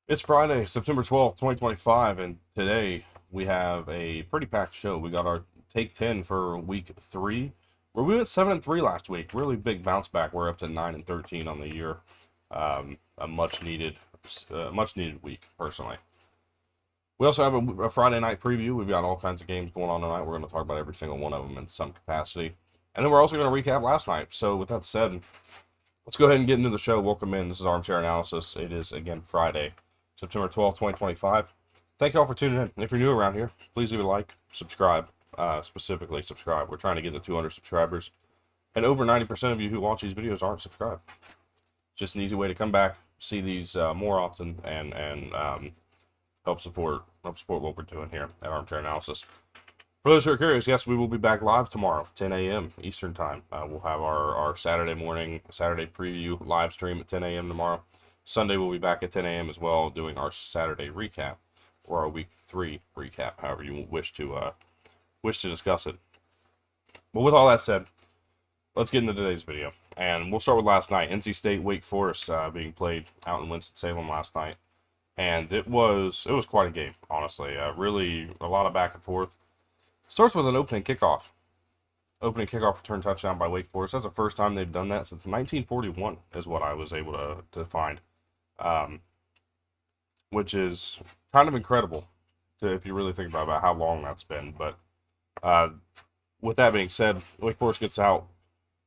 It's Friday, September 12th, 2025, and today we have a pretty packed show. We got our take 10 for week 3, where we went 7 and 3 last week. Really big bounce back. We're up to 9 and 13 on the year. A much needed week, personally. We also have a Friday night preview. We've got all kinds of games going on tonight. We're going to talk about every single one of them in some capacity. And then we're also going to recap last night. So, with that said, let's go ahead and get into the show. Welcome in. This is Armchair Analysis. It is, again, Friday, September 12th, 2025. Thank you all for tuning in. If you're new around here, please leave a like, subscribe, specifically subscribe. We're trying to get to 200 subscribers, and over 90% of you who watch these videos aren't subscribed. Just an easy way to come back, see these more often, and help support what we're doing here at Armchair Analysis. For those who are curious, yes, we will be back live tomorrow, 10 a.m. Eastern Time. We'll have our Saturday preview live stream at 10 a.m. tomorrow. Sunday we'll be back at 10 a.m. as well, doing our Saturday recap, or our Week 3 recap, however you wish to discuss it. But with all that said, let's get into today's video. And we'll start with last night. NC State Wake Forest being played out in Winston-Salem last night. And it was quite a game, honestly. Really a lot of back and forth. Starts with an opening kickoff. Opening kickoff return touchdown by Wake Forest. That's the first time they've done that since 1941, is what I was able to find. Which is kind of incredible if you really think about how long that's been. But with that being said, Wake Forest gets out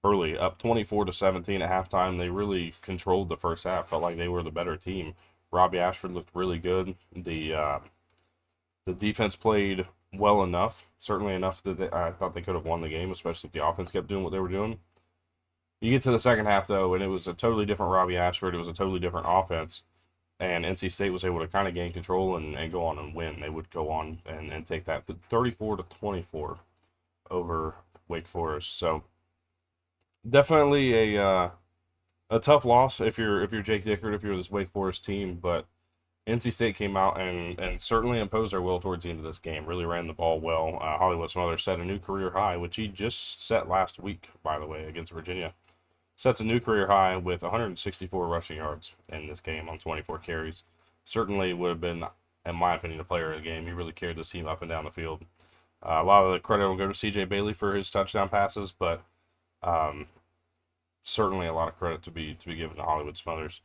early, up 24-17 at halftime. They really controlled the first half. Felt like they were the better team. Robbie Ashford looked really good. The defense played well enough, certainly enough that I thought they could have won the game, especially if the offense kept doing what they were doing. You get to the second half, though, and it was a totally different Robbie Ashford. It was a totally different offense, and NC State was able to kind of gain control and go on and win. They would go on and take that 34-24 over Wake Forest. So definitely a tough loss if you're Jake Dickert, if you're this Wake Forest team, but NC State came out and certainly imposed their will towards the end of this game. Really ran the ball well. Hollywood Smothers set a new career high, which he just set last week, by the way, against Virginia. Sets a new career high with 164 rushing yards in this game on 24 carries. Certainly would have been, in my opinion, a player of the game. He really carried this team up and down the field. A lot of the credit will go to C.J. Bailey for his touchdown passes, but certainly a lot of credit to be given to Hollywood Smothers.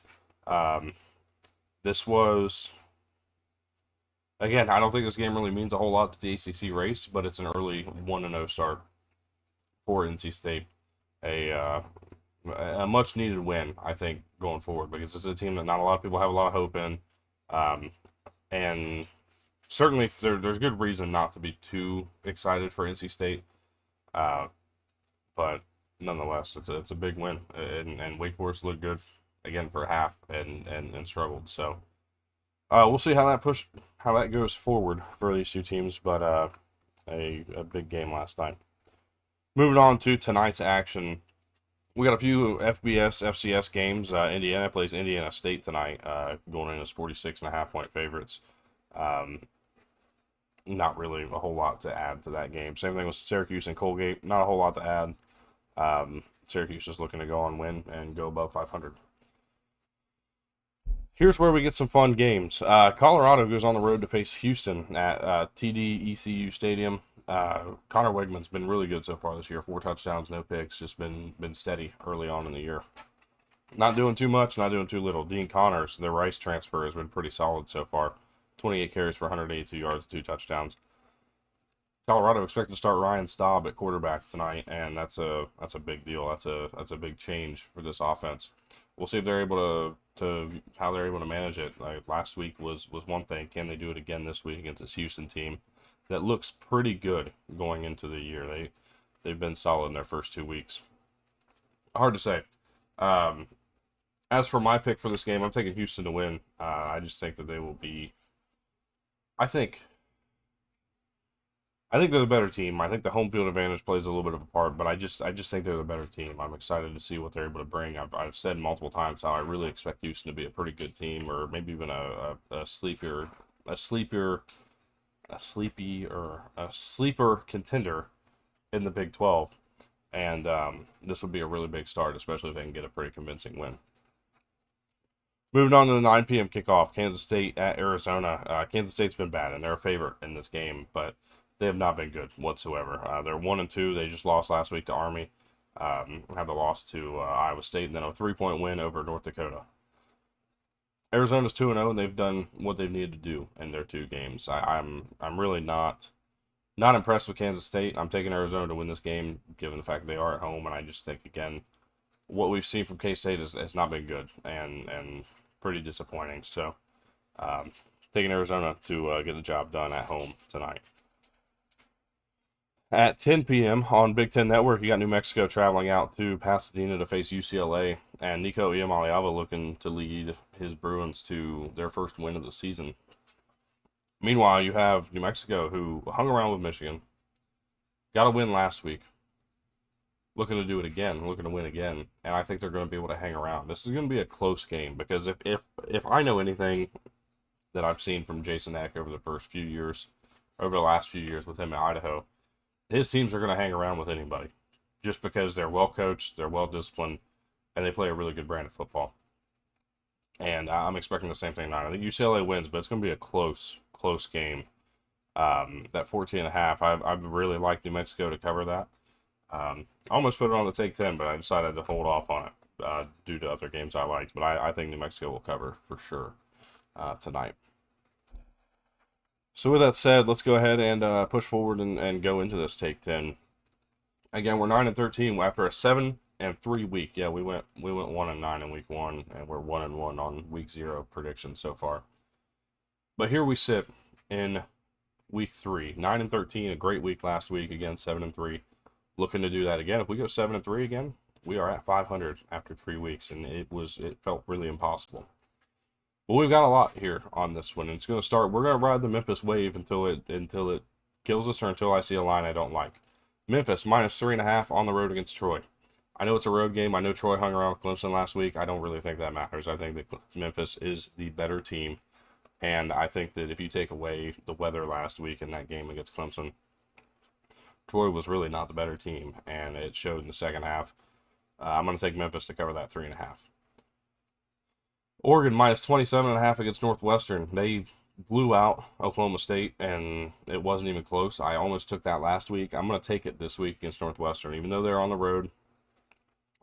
This was, again, I don't think this game really means a whole lot to the ACC race, but it's an early 1-0 start for NC State. A much needed win, I think, going forward, because this is a team that not a lot of people have a lot of hope in. And certainly there's good reason not to be too excited for NC State. But nonetheless, it's a big win. And Wake Forest looked good again for a half and struggled. So we'll see how that goes forward for these two teams. But a big game last night. Moving on to tonight's action. We got a few FBS, FCS games. Indiana plays Indiana State tonight, going in as 46.5-point favorites. Not really a whole lot to add to that game. Same thing with Syracuse and Colgate. Not a whole lot to add. Syracuse is looking to go on win and go above 500. Here's where we get some fun games. Colorado goes on the road to face Houston at TD ECU Stadium. Connor Wegman's been really good so far this year. 4 touchdowns, no picks. Just been steady early on in the year. Not doing too much, not doing too little. Dean Connors, the Rice transfer, has been pretty solid so far. 28 carries for 182 yards, 2 touchdowns. Colorado expected to start Ryan Staub at quarterback tonight, and that's a big deal. That's a big change for this offense. We'll see if they're able to how they're able to manage it. Like last week was one thing. Can they do it again this week against this Houston team that looks pretty good going into the year? They've been solid in their first 2 weeks. Hard to say. As for my pick for this game, I'm taking Houston to win. I just think that they will be. I think they're the better team. I think the home field advantage plays a little bit of a part, but I just think they're the better team. I'm excited to see what they're able to bring. I've said multiple times how I really expect Houston to be a pretty good team, or maybe even a sleeper contender in the Big 12. And this would be a really big start, especially if they can get a pretty convincing win. Moving on to the 9 p.m. kickoff, Kansas State at Arizona. Kansas State's been bad, and they're a favorite in this game, but they have not been good whatsoever. They're 1-2. They just lost last week to Army. Had the loss to Iowa State, and then a 3-point win over North Dakota. Arizona's 2-0, and they've done what they've needed to do in their 2 games. I'm really not impressed with Kansas State. I'm taking Arizona to win this game, given the fact that they are at home, and I just think, again, what we've seen from K-State has not been good and pretty disappointing. So, taking Arizona to get the job done at home tonight. At 10 p.m. on Big Ten Network, you got New Mexico traveling out to Pasadena to face UCLA, and Nico Iamaleava looking to lead his Bruins to their first win of the season. Meanwhile, you have New Mexico, who hung around with Michigan, got a win last week, looking to do it again, looking to win again, and I think they're going to be able to hang around. This is going to be a close game, because if I know anything that I've seen from Jason Eck over the last few years with him at Idaho, his teams are going to hang around with anybody, just because they're well coached, they're well disciplined, and they play a really good brand of football. And I'm expecting the same thing tonight. I think UCLA wins, but it's going to be a close game. That 14.5, I really like New Mexico to cover that. I almost put it on the take 10, but I decided to hold off on it due to other games I liked. But I think New Mexico will cover for sure tonight. So with that said, let's go ahead and push forward and go into this take 10. Again, we're 9-13 after a 7-3 week. Yeah, we went 1-9 in week 1, and we're 1-1 on week 0 predictions so far. But here we sit in week 3, 9-13, a great week last week. Again, 7-3, looking to do that again. If we go 7-3 again, we are at 500 after 3 weeks, and it felt really impossible. But we've got a lot here on this one, and it's going to start. We're going to ride the Memphis wave until it kills us, or until I see a line I don't like. Memphis minus 3.5 on the road against Troy. I know it's a road game. I know Troy hung around with Clemson last week. I don't really think that matters. I think that Memphis is the better team, and I think that if you take away the weather last week in that game against Clemson, Troy was really not the better team, and it showed in the second half. I'm going to take Memphis to cover that 3.5. Oregon minus 27.5 against Northwestern. They blew out Oklahoma State, and it wasn't even close. I almost took that last week. I'm going to take it this week against Northwestern, even though they're on the road.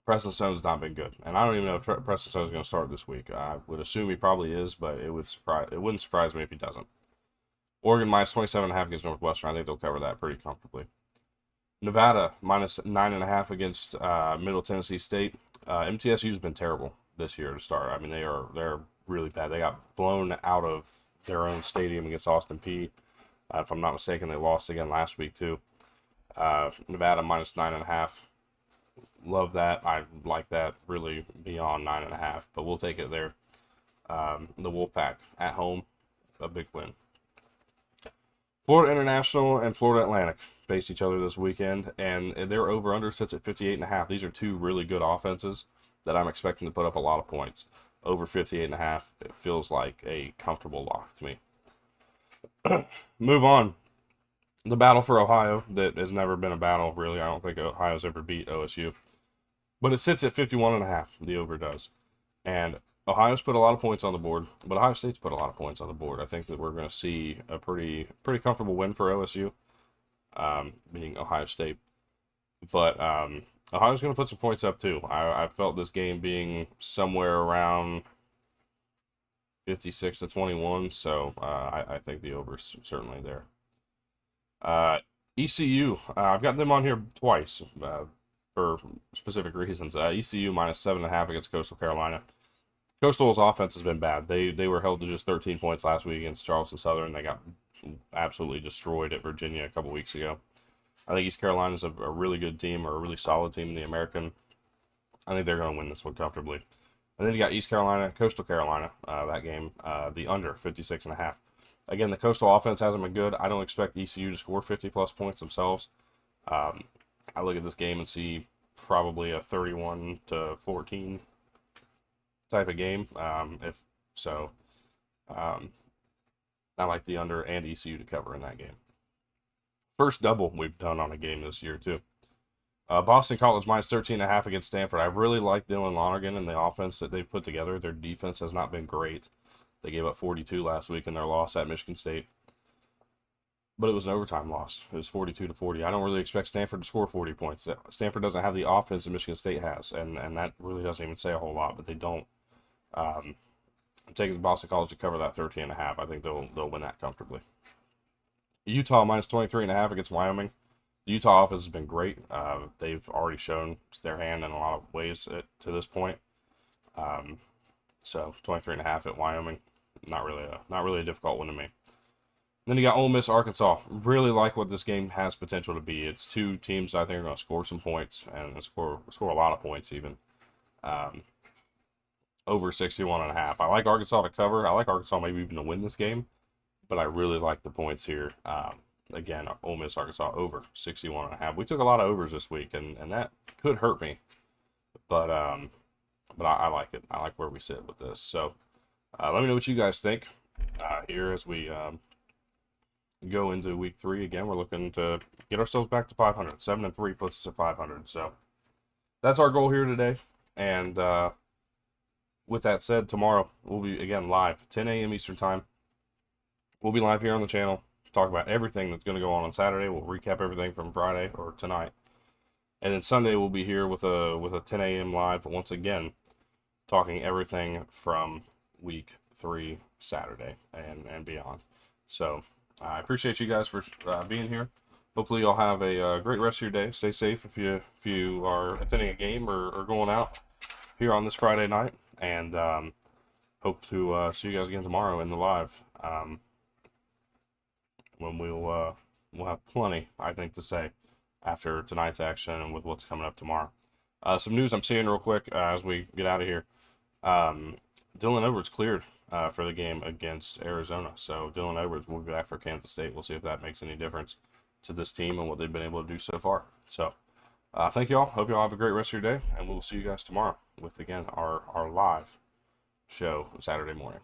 Preston Stone's not been good, and I don't even know if Preston Stone's going to start this week. I would assume he probably is, but it wouldn't surprise me if he doesn't. Oregon minus 27.5 against Northwestern. I think they'll cover that pretty comfortably. Nevada minus 9.5 against Middle Tennessee State. MTSU's been terrible this year to start. I mean, they're really bad. They got blown out of their own stadium against Austin Peay. If I'm not mistaken, they lost again last week too. Nevada minus 9.5. Love that. I like that really beyond 9.5, but we'll take it there. The Wolfpack at home, a big win. Florida International and Florida Atlantic face each other this weekend, and their over-under sits at 58.5. These are 2 really good offenses that I'm expecting to put up a lot of points. Over 58.5, it feels like a comfortable lock to me. Move on. The battle for Ohio, that has never been a battle, really. I don't think Ohio's ever beat OSU. But it sits at 51.5, the over does. And Ohio's put a lot of points on the board, but Ohio State's put a lot of points on the board. I think that we're going to see a pretty comfortable win for OSU, being Ohio State. But Ohio's going to put some points up too. I felt this game being somewhere around 56-21, so I think the over's certainly there. ECU, I've got them on here twice for specific reasons. ECU minus 7.5 against Coastal Carolina. Coastal's offense has been bad. They were held to just 13 points last week against Charleston Southern. They got absolutely destroyed at Virginia a couple weeks ago. I think East Carolina's a really good team, or a really solid team in the American. I think they're going to win this one comfortably. And then you got East Carolina, Coastal Carolina, that game, the under 56.5. Again, the Coastal offense hasn't been good. I don't expect ECU to score 50-plus points themselves. I look at this game and see probably a 31-14 type of game. If so, I like the under and ECU to cover in that game. First double we've done on a game this year, too. Boston College minus 13.5 against Stanford. I really like Dylan Lonergan and the offense that they've put together. Their defense has not been great. They gave up 42 last week in their loss at Michigan State, but it was an overtime loss. It was 42-40. I don't really expect Stanford to score 40 points. Stanford doesn't have the offense that Michigan State has, and that really doesn't even say a whole lot. But they don't. I'm taking Boston College to cover that 13.5. I think they'll win that comfortably. Utah minus 23.5 against Wyoming. The Utah offense has been great. They've already shown their hand in a lot of ways to this point. So 23.5 at Wyoming, not really a difficult one to me. Then you got Ole Miss, Arkansas. Really like what this game has potential to be. It's two teams that I think are going to score some points and score a lot of points even. Over 61.5. I like Arkansas to cover. I like Arkansas maybe even to win this game, but I really like the points here. Again, Ole Miss, Arkansas over 61.5. We took a lot of overs this week, and that could hurt me, but I like it. I like where we sit with this. So let me know what you guys think here as we go into week 3. Again, we're looking to get ourselves back to 500. 7-3 puts us at 500. So that's our goal here today. And with that said, tomorrow we'll be again live 10 a.m. Eastern time. We'll be live here on the channel to talk about everything that's going to go on Saturday. We'll recap everything from Friday or tonight. And then Sunday we'll be here with a 10 a.m. live once again, talking everything from week 3 Saturday and beyond. So I appreciate you guys for being here. Hopefully you'll have a great rest of your day. Stay safe if you are attending a game or going out here on this Friday night. And hope to see you guys again tomorrow in the live. When we'll have plenty, I think, to say after tonight's action and with what's coming up tomorrow. Some news I'm seeing real quick as we get out of here. Dylan Edwards cleared for the game against Arizona. So Dylan Edwards will be back for Kansas State. We'll see if that makes any difference to this team and what they've been able to do so far. So thank you all. Hope you all have a great rest of your day, and we'll see you guys tomorrow with, again, our live show Saturday morning.